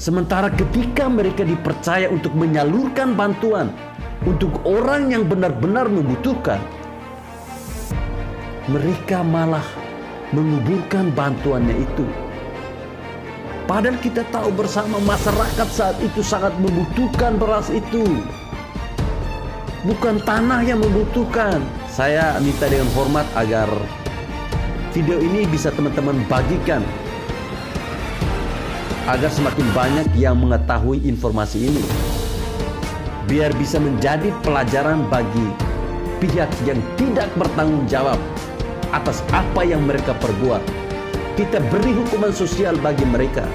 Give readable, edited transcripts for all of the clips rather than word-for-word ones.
Sementara ketika mereka dipercaya untuk menyalurkan bantuan untuk orang yang benar-benar membutuhkan, mereka malah menguburkan bantuannya itu. Padahal kita tahu bersama masyarakat saat itu sangat membutuhkan beras itu. Bukan tanah yang membutuhkan. Saya minta dengan hormat agar video ini bisa teman-teman bagikan, agar semakin banyak yang mengetahui informasi ini, biar bisa menjadi pelajaran bagi pihak yang tidak bertanggung jawab atas apa yang mereka perbuat. Kita beri hukuman sosial bagi mereka.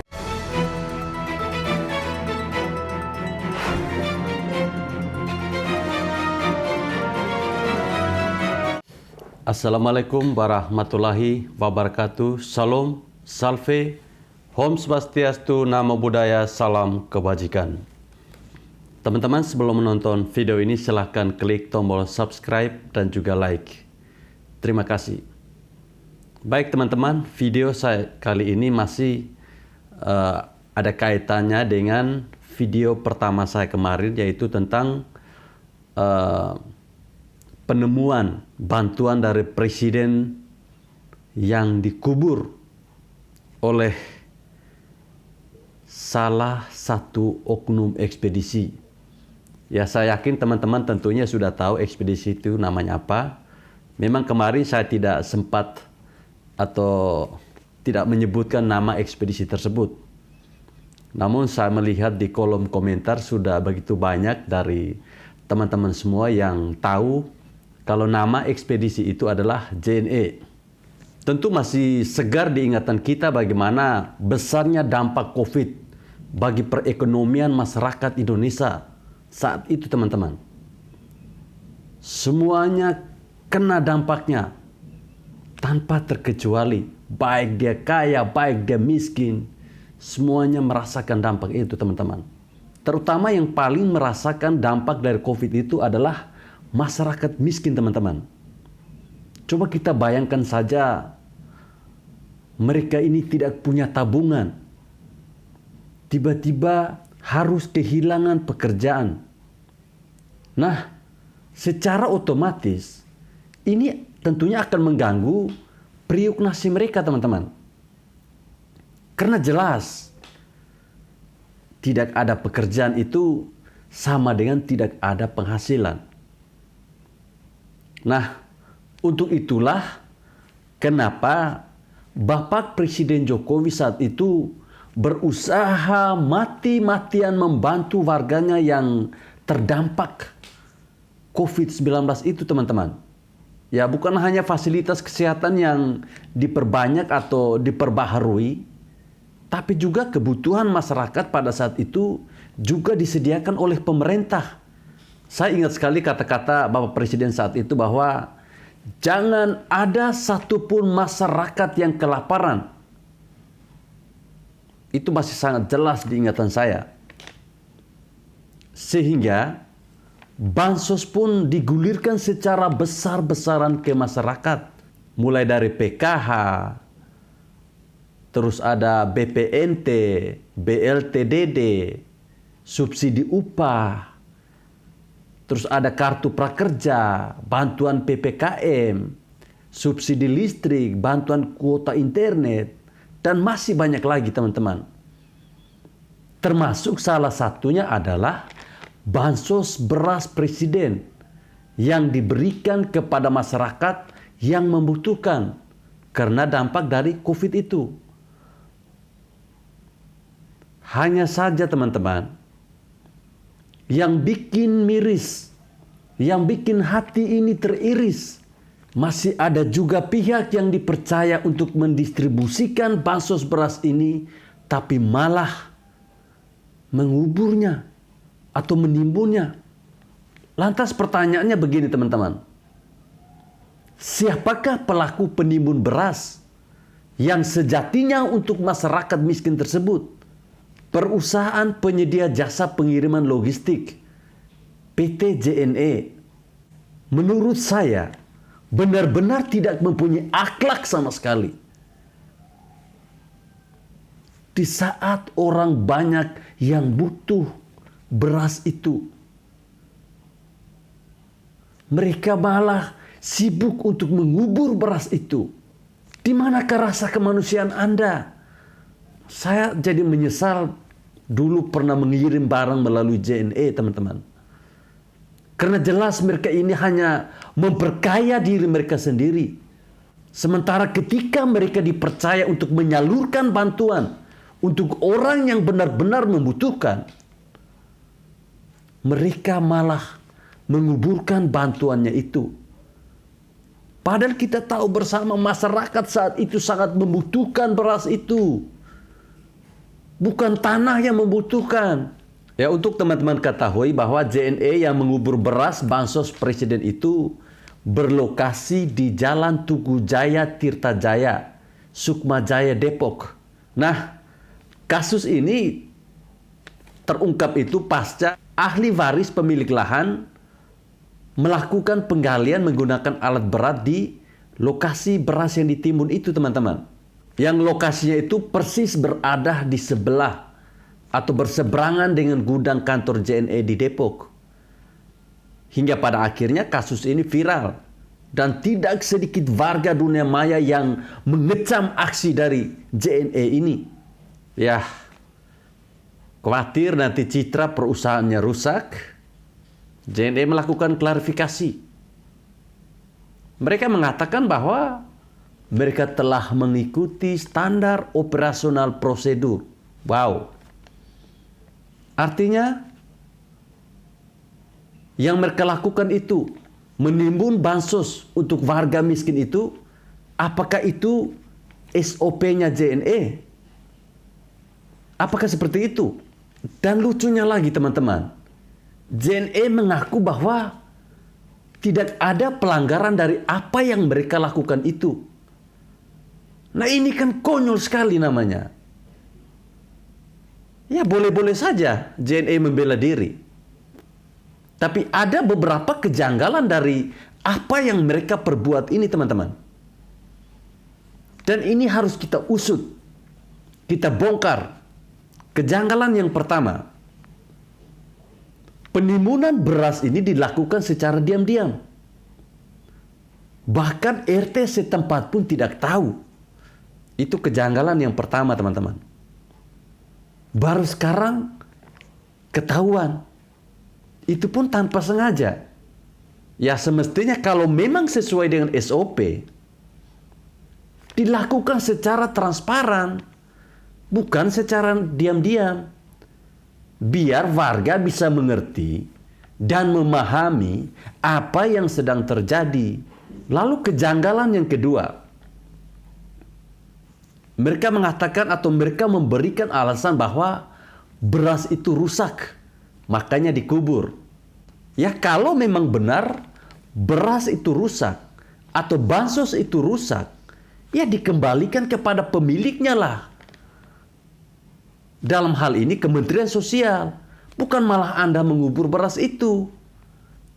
Assalamualaikum warahmatullahi wabarakatuh. Salam, salve, Om Swastiastu, Namo Buddhaya, salam kebajikan. Teman-teman, sebelum menonton video ini silahkan klik tombol subscribe dan juga like. Terima kasih. Baik teman-teman, video saya kali ini masih ada kaitannya dengan video pertama saya kemarin, yaitu tentang penemuan bantuan dari presiden yang dikubur oleh salah satu oknum ekspedisi. Ya, saya yakin teman-teman tentunya sudah tahu ekspedisi itu namanya apa. Memang kemarin saya tidak sempat atau tidak menyebutkan nama ekspedisi tersebut. Namun saya melihat di kolom komentar sudah begitu banyak dari teman-teman semua yang tahu kalau nama ekspedisi itu adalah JNE. Tentu masih segar di ingatan kita bagaimana besarnya dampak COVID bagi perekonomian masyarakat Indonesia saat itu teman-teman. Semuanya kena dampaknya tanpa terkecuali. Baik dia kaya, baik dia miskin, semuanya merasakan dampak itu teman-teman. Terutama yang paling merasakan dampak dari COVID itu adalah masyarakat miskin teman-teman. Coba kita bayangkan saja, mereka ini tidak punya tabungan, tiba-tiba harus kehilangan pekerjaan. Nah, secara otomatis ini tentunya akan mengganggu periuk nasi mereka teman-teman. Karena jelas tidak ada pekerjaan itu sama dengan tidak ada penghasilan. Nah, untuk itulah kenapa Bapak Presiden Jokowi saat itu berusaha mati-matian membantu warganya yang terdampak COVID-19 itu teman-teman. Ya, bukan hanya fasilitas kesehatan yang diperbanyak atau diperbaharui, tapi juga kebutuhan masyarakat pada saat itu juga disediakan oleh pemerintah. Saya ingat sekali kata-kata Bapak Presiden saat itu bahwa jangan ada satupun masyarakat yang kelaparan. Itu masih sangat jelas di ingatan saya. Sehingga bansos pun digulirkan secara besar-besaran ke masyarakat. Mulai dari PKH, terus ada BPNT, BLTDD, subsidi upah, terus ada kartu prakerja, bantuan PPKM, subsidi listrik, bantuan kuota internet, dan masih banyak lagi teman-teman. Termasuk salah satunya adalah bansos beras presiden yang diberikan kepada masyarakat yang membutuhkan karena dampak dari COVID itu. Hanya saja teman-teman, yang bikin miris, yang bikin hati ini teriris, masih ada juga pihak yang dipercaya untuk mendistribusikan bansos beras ini, tapi malah menguburnya atau menimbunnya. Lantas pertanyaannya begini teman-teman, siapakah pelaku penimbun beras yang sejatinya untuk masyarakat miskin tersebut? Perusahaan penyedia jasa pengiriman logistik PT JNE, menurut saya benar-benar tidak mempunyai akhlak sama sekali. di saat orang banyak yang butuh beras itu. Mereka malah sibuk untuk mengubur beras itu. Di manakah rasa kemanusiaan Anda? Saya jadi menyesal dulu pernah mengirim barang melalui JNE, teman-teman. Karena jelas mereka ini hanya memperkaya diri mereka sendiri. Sementara ketika mereka dipercaya untuk menyalurkan bantuan untuk orang yang benar-benar membutuhkan, mereka malah menguburkan bantuannya itu. Padahal kita tahu bersama masyarakat saat itu sangat membutuhkan beras itu. Bukan tanah yang membutuhkan. Ya, untuk teman-teman ketahui bahwa JNE yang mengubur beras bansos presiden itu berlokasi di Jalan Tugu Jaya Tirtajaya, Sukma Jaya, Depok. Nah, kasus ini terungkap itu pasca ahli waris pemilik lahan melakukan penggalian menggunakan alat berat di lokasi beras yang ditimbun itu, teman-teman. Yang lokasinya itu persis berada di sebelah atau berseberangan dengan gudang kantor JNE di Depok. Hingga pada akhirnya kasus ini viral. Dan tidak sedikit warga dunia maya yang mengecam aksi dari JNE ini. Ya, khawatir nanti citra perusahaannya rusak. JNE melakukan klarifikasi. Mereka mengatakan bahwa mereka telah mengikuti standar operasional prosedur. Wow. Artinya, yang mereka lakukan itu menimbun bansos untuk warga miskin itu, apakah itu SOP-nya JNE? Apakah seperti itu? Dan lucunya lagi, teman-teman, JNE mengaku bahwa tidak ada pelanggaran dari apa yang mereka lakukan itu. Nah, ini kan konyol sekali namanya. Ya, boleh-boleh saja JNE membela diri. Tapi ada beberapa kejanggalan dari apa yang mereka perbuat ini, teman-teman. Dan ini harus kita usut. Kita bongkar. Kejanggalan yang pertama. Penimbunan beras ini dilakukan secara diam-diam. Bahkan RT setempat pun tidak tahu. Itu kejanggalan yang pertama, teman-teman. Baru sekarang ketahuan. Itu pun tanpa sengaja. Ya, semestinya kalau memang sesuai dengan SOP, dilakukan secara transparan, bukan secara diam-diam. Biar warga bisa mengerti dan memahami apa yang sedang terjadi. Lalu kejanggalan yang kedua. Mereka mengatakan atau mereka memberikan alasan bahwa beras itu rusak, makanya dikubur. Ya, kalau memang benar beras itu rusak atau bansos itu rusak, ya dikembalikan kepada pemiliknya lah. Dalam hal ini Kementerian Sosial, bukan malah Anda mengubur beras itu.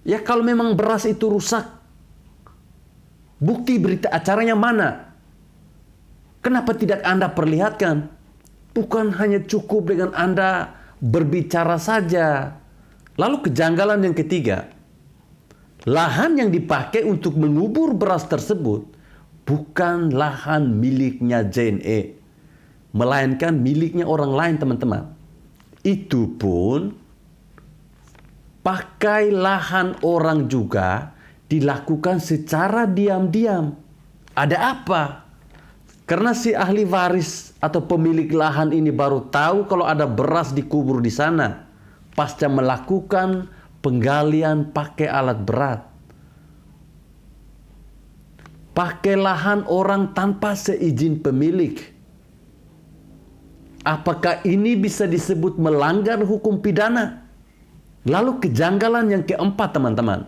Ya, kalau memang beras itu rusak, bukti berita acaranya mana? Kenapa tidak Anda perlihatkan? Bukan hanya cukup dengan Anda berbicara saja. Lalu kejanggalan yang ketiga. Lahan yang dipakai untuk mengubur beras tersebut bukan lahan miliknya JNE. Melainkan miliknya orang lain, teman-teman. Itu pun pakai lahan orang juga dilakukan secara diam-diam. Ada apa? Karena si ahli waris atau pemilik lahan ini baru tahu kalau ada beras dikubur di sana pasca melakukan penggalian pakai alat berat. Pakai lahan orang tanpa seizin pemilik. Apakah ini bisa disebut melanggar hukum pidana? Lalu kejanggalan yang keempat, teman-teman.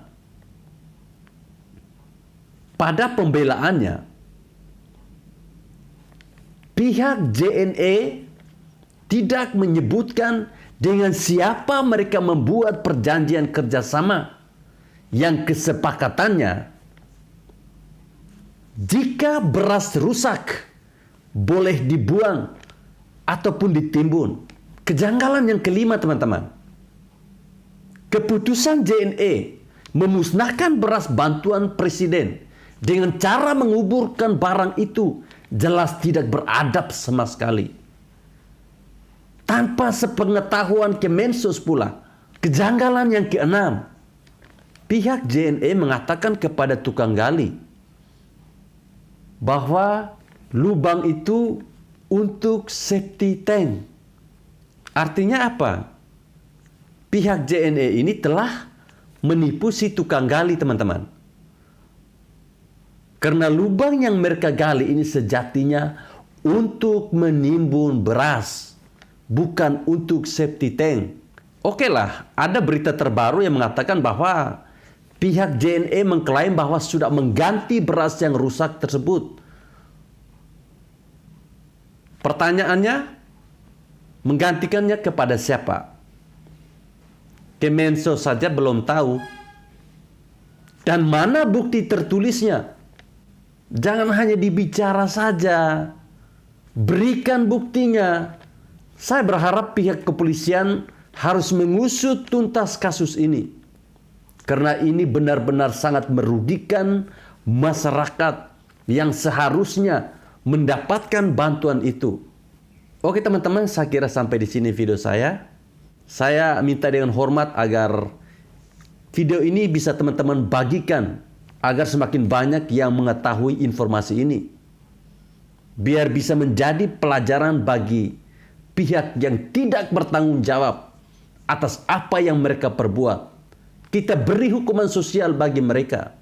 Pada pembelaannya, pihak JNE tidak menyebutkan dengan siapa mereka membuat perjanjian kerjasama yang kesepakatannya jika beras rusak boleh dibuang ataupun ditimbun. Kejanggalan yang kelima, teman-teman. Keputusan JNE memusnahkan beras bantuan presiden dengan cara menguburkan barang itu jelas tidak beradab sama sekali. Tanpa sepengetahuan Kemensos pula. Kejanggalan yang keenam. Pihak JNE mengatakan kepada tukang gali bahwa lubang itu untuk safety tank. Artinya apa? Pihak JNE ini telah menipu si tukang gali, teman-teman. Karena lubang yang mereka gali ini sejatinya untuk menimbun beras, bukan untuk safety tank. Oke lah, ada berita terbaru yang mengatakan bahwa pihak JNE mengklaim bahwa sudah mengganti beras yang rusak tersebut. Pertanyaannya, menggantikannya kepada siapa? Kemensos saja belum tahu. Dan mana bukti tertulisnya? Jangan hanya dibicara saja. Berikan buktinya. Saya berharap pihak kepolisian harus mengusut tuntas kasus ini. Karena ini benar-benar sangat merugikan masyarakat yang seharusnya mendapatkan bantuan itu. Oke teman-teman, saya kira sampai di sini video saya. Saya minta dengan hormat agar video ini bisa teman-teman bagikan agar semakin banyak yang mengetahui informasi ini. Biar bisa menjadi pelajaran bagi pihak yang tidak bertanggung jawab atas apa yang mereka perbuat. Kita beri hukuman sosial bagi mereka.